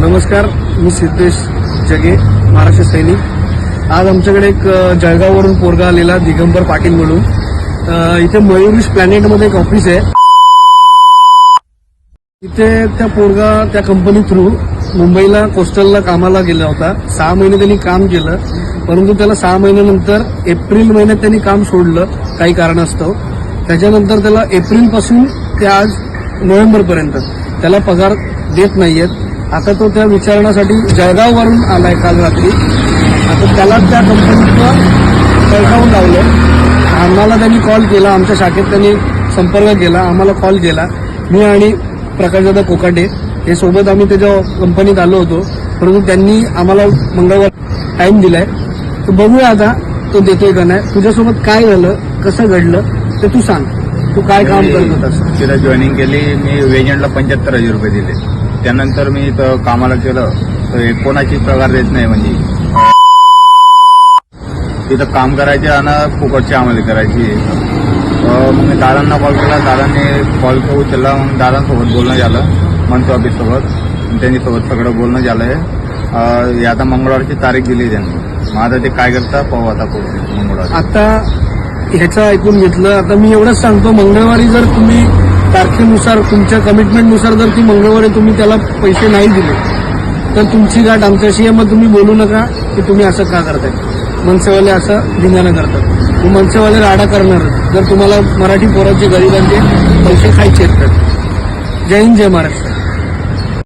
नमस्कार, मी सिद्धेश जगे, महाराष्ट्र सैनिक। आज आमच्याकडे एक जळगाववरून पोरगा आलेला, दिगंबर पाटील म्हणून। इथे मयुरीश प्लॅनेटमध्ये एक ऑफिस आहे। इथे त्या पोरगा त्या कंपनी थ्रू मुंबईला कोस्टलला कामाला गेला होता। 6 महिने त्यांनी काम केलं, परंतु त्याला 6 महिन्यानंतर एप्रिल महिन्यात त्यांनी काम सोडलं काही कारणास्तव। त्याच्यानंतर त्याला एप्रिलपासून ते आज नोव्हेंबरपर्यंत त्याला पगार देत नाहीयेत। आता तो त्या विचारण्यासाठी जळगाववरून आलाय काल रात्री। आता त्याला त्या कंपनीचं पैशावून लावलं। आम्हाला त्यांनी कॉल केला, आमच्या शाखेत त्यांनी संपर्क केला, आम्हाला कॉल केला। मी आणि प्रकाशदादा कोकाटे हे सोबत आम्ही त्याच्या कंपनीत आलो होतो, परंतु त्यांनी आम्हाला मंगळवार टाइम दिलाय। तर बघूया आता तो देतोय का नाही। तुझ्यासोबत काय झालं, कसं घडलं ते तू सांग। तू काय काम करत होतास? तिला जॉईनिंग केली मी, एजंटला 75,000 रुपये दिले। त्यानंतर मी इथं कामाला केलं तर कोणाची पगार देत नाही, म्हणजे तिथं काम करायचे आणि फुकटची आम्हाला करायची। मग मी दादांना कॉल केला, दादांनी कॉल उचलला। मग दादांसोबत बोलणं झालं, मनसे ऑफिस सोबत, त्यांच्यासोबत सगळं बोलणं झालंय। आता मंगळवारची तारीख दिली त्यांनी। मग आता ते काय करता पाहू आता मंगळवार। आता ह्याचं ऐकून घेतलं। आता मी एवढंच सांगतो, मंगळवारी जर तुम्ही तारखेनुसार तुमच्या कमिटमेंटनुसार जर ती मंगळवारी तुम्ही त्याला पैसे नाही दिले तर तुमची गाठ आमच्याशी आहे। मग तुम्ही बोलू नका की तुम्ही असं का करताय। मनसेवाले असं धिंगाणं करतात, मनसेवाले राडा करणार जर तुम्हाला मराठी पोरांचे गरिबांचे पैसे खायचे आहेत तर। जय हिंद, जय महाराष्ट्र।